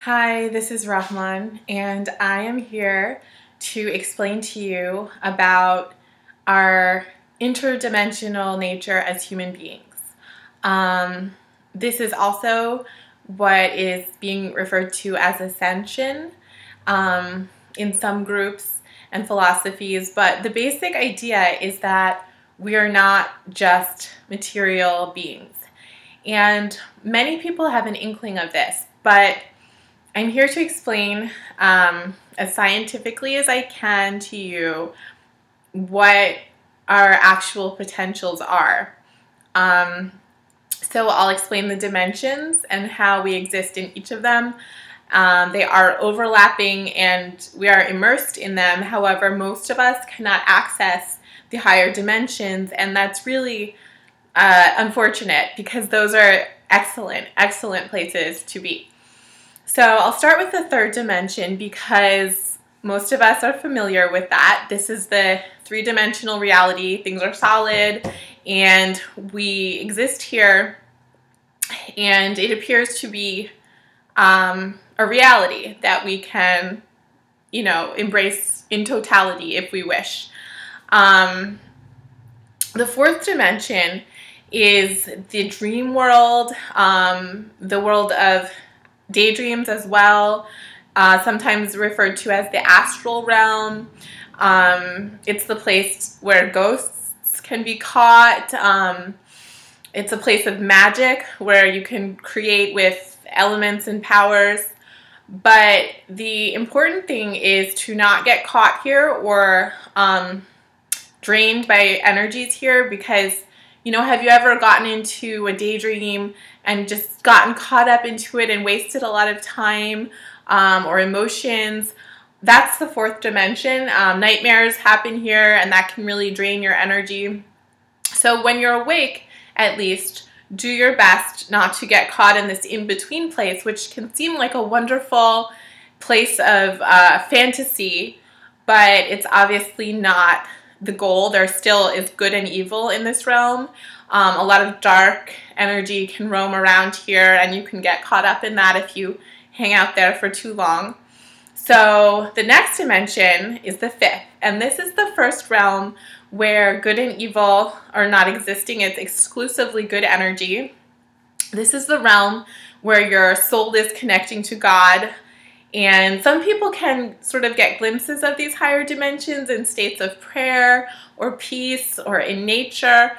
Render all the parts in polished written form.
Hi, this is Rahman, and I am here to explain to you about our interdimensional nature as human beings. This is also what is being referred to as Ascension in some groups and philosophies, but the basic idea is that we are not just material beings. And many people have an inkling of this, but I'm here to explain as scientifically as I can to you what our actual potentials are. So I'll explain the dimensions and how we exist in each of them. They are overlapping and we are immersed in them. However, most of us cannot access the higher dimensions, and that's really unfortunate because those are excellent places to be. So I'll start with the third dimension because most of us are familiar with that. This is the three-dimensional reality. Things are solid and we exist here, and it appears to be a reality that we can, embrace in totality if we wish. The fourth dimension is the dream world, the world of daydreams as well, sometimes referred to as the astral realm. It's the place where ghosts can be caught. It's a place of magic where you can create with elements and powers. But the important thing is to not get caught here or drained by energies here, because have you ever gotten into a daydream and just gotten caught up into it and wasted a lot of time or emotions? That's the fourth dimension. Nightmares happen here, and that can really drain your energy. So when you're awake, at least, do your best not to get caught in this in-between place, which can seem like a wonderful place of fantasy, but it's obviously not the goal. There still is good and evil in this realm. A lot of dark energy can roam around here, and you can get caught up in that if you hang out there for too long. So the next dimension is the fifth, and this is the first realm where good and evil are not existing. It's exclusively good energy. This is the realm where your soul is connecting to God. And some people can sort of get glimpses of these higher dimensions in states of prayer or peace or in nature.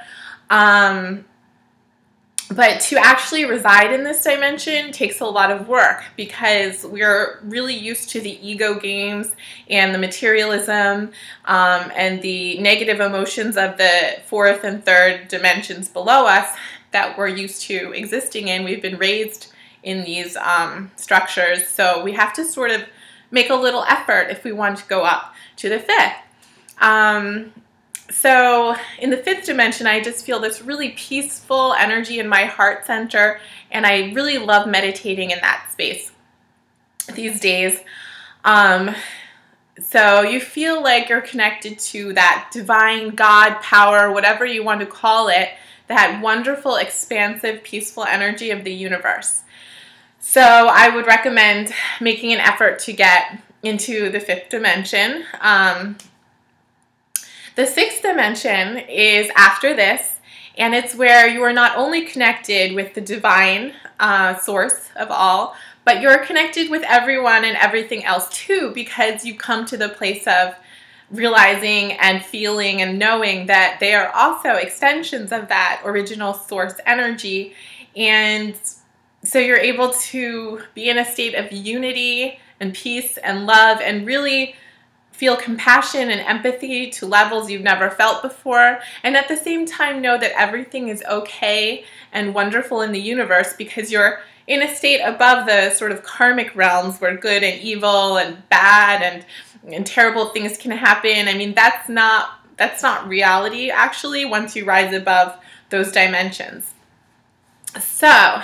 But to actually reside in this dimension takes a lot of work, because we're really used to the ego games and the materialism and the negative emotions of the fourth and third dimensions below us that we're used to existing in. We've been raised in these structures, so we have to sort of make a little effort if we want to go up to the fifth. So in the fifth dimension, I just feel this really peaceful energy in my heart center, and I really love meditating in that space these days. So you feel like you're connected to that divine God power, whatever you want to call it, that wonderful, expansive, peaceful energy of the universe. So I would recommend making an effort to get into the fifth dimension. The sixth dimension is after this, and it's where you are not only connected with the divine source of all, but you're connected with everyone and everything else too, because you come to the place of realizing and feeling and knowing that they are also extensions of that original source energy. And so you're able to be in a state of unity and peace and love, and really feel compassion and empathy to levels you've never felt before, and at the same time know that everything is okay and wonderful in the universe, because you're in a state above the sort of karmic realms where good and evil and bad and terrible things can happen. I mean, that's not reality, actually, once you rise above those dimensions. So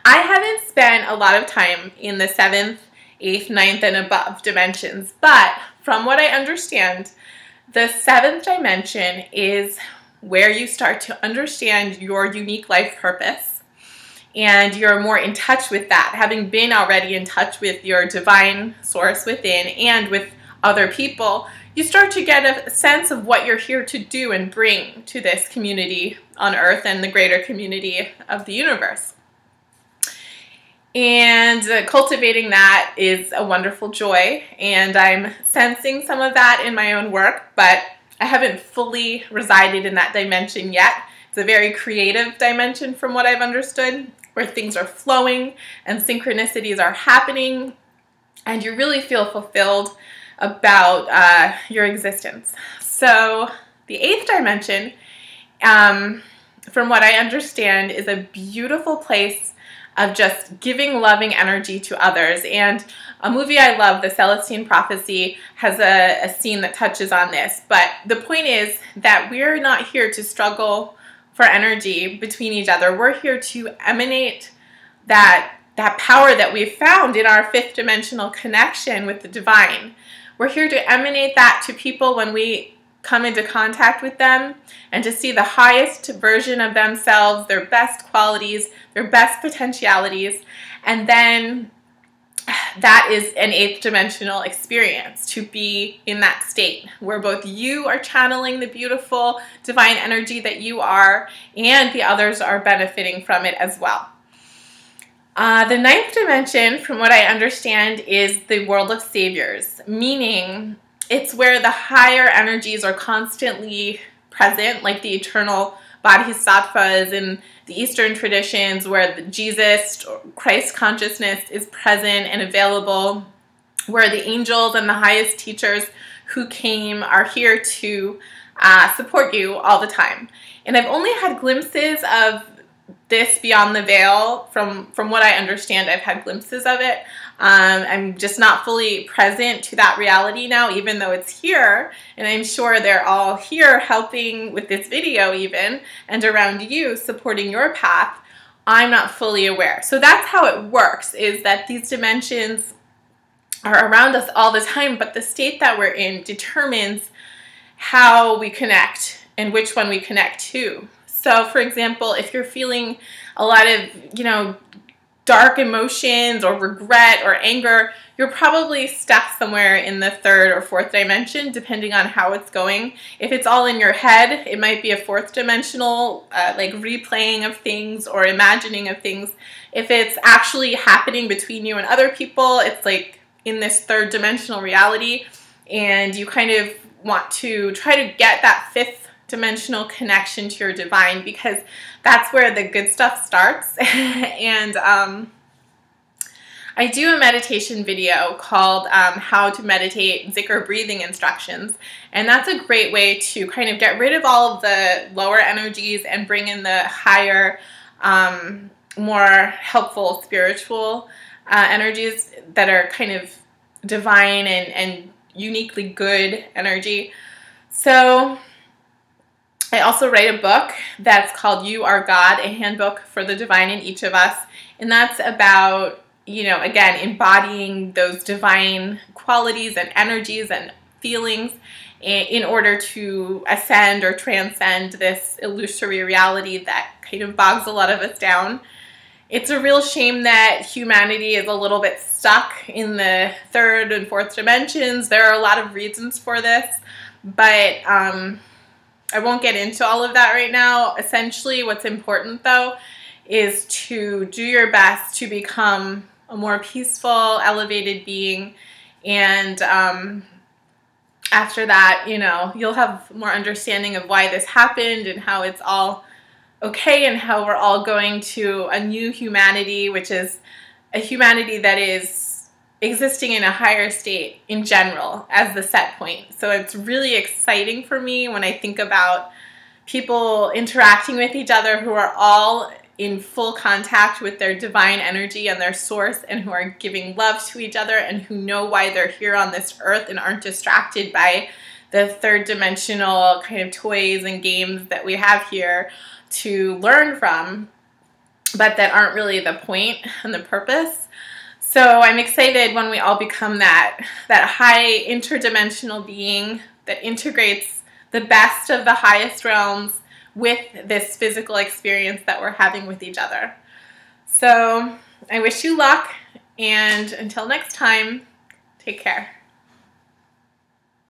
I haven't spent a lot of time in the seventh, 8th, 9th, and above dimensions, but from what I understand, the seventh dimension is where you start to understand your unique life purpose, and you're more in touch with that, having been already in touch with your divine source within and with other people, you start to get a sense of what you're here to do and bring to this community on Earth and the greater community of the universe. And cultivating that is a wonderful joy, and I'm sensing some of that in my own work, but I haven't fully resided in that dimension yet. It's a very creative dimension from what I've understood, where things are flowing and synchronicities are happening, and you really feel fulfilled about your existence. So the 8th dimension, from what I understand, is a beautiful place of just giving loving energy to others. And a movie I love, The Celestine Prophecy, has a scene that touches on this. But the point is that we're not here to struggle for energy between each other. We're here to emanate that power that we've found in our 5th dimensional connection with the divine. We're here to emanate that to people when we come into contact with them, and to see the highest version of themselves, their best qualities, their best potentialities. And then that is an 8th dimensional experience, to be in that state where both you are channeling the beautiful divine energy that you are, and the others are benefiting from it as well. The 9th dimension, from what I understand, is the world of saviors, meaning it's where the higher energies are constantly present, like the eternal bodhisattvas in the Eastern traditions, where the Jesus, Christ consciousness is present and available, where the angels and the highest teachers who came are here to support you all the time. And I've only had glimpses of this beyond the veil. From what I understand, I've had glimpses of it. I'm just not fully present to that reality now, even though it's here, and I'm sure they're all here helping with this video even, and around you, supporting your path. I'm not fully aware. So that's how it works, is that these dimensions are around us all the time, but the state that we're in determines how we connect and which one we connect to. So for example, if you're feeling a lot of, dark emotions or regret or anger, you're probably stuck somewhere in the 3rd or 4th dimension, depending on how it's going. If it's all in your head, it might be a 4th dimensional, like replaying of things or imagining of things. If it's actually happening between you and other people, it's like in this 3rd dimensional reality, and you kind of want to try to get that 5th dimensional connection to your divine, because that's where the good stuff starts. And I do a meditation video called How to Meditate Zikr Breathing Instructions, and that's a great way to kind of get rid of all of the lower energies and bring in the higher, more helpful spiritual energies that are kind of divine and uniquely good energy. So I also write a book that's called You Are God, a handbook for the divine in each of us. And that's about, again, embodying those divine qualities and energies and feelings in order to ascend or transcend this illusory reality that kind of bogs a lot of us down. It's a real shame that humanity is a little bit stuck in the 3rd and 4th dimensions. There are a lot of reasons for this, but I won't get into all of that right now. Essentially, what's important, though, is to do your best to become a more peaceful, elevated being. And after that, you'll have more understanding of why this happened and how it's all okay, and how we're all going to a new humanity, which is a humanity that is existing in a higher state in general as the set point. So it's really exciting for me when I think about people interacting with each other who are all in full contact with their divine energy and their source, and who are giving love to each other, and who know why they're here on this earth and aren't distracted by the 3rd dimensional kind of toys and games that we have here to learn from, but that aren't really the point and the purpose. So I'm excited when we all become that high interdimensional being that integrates the best of the highest realms with this physical experience that we're having with each other. So I wish you luck, and until next time, take care.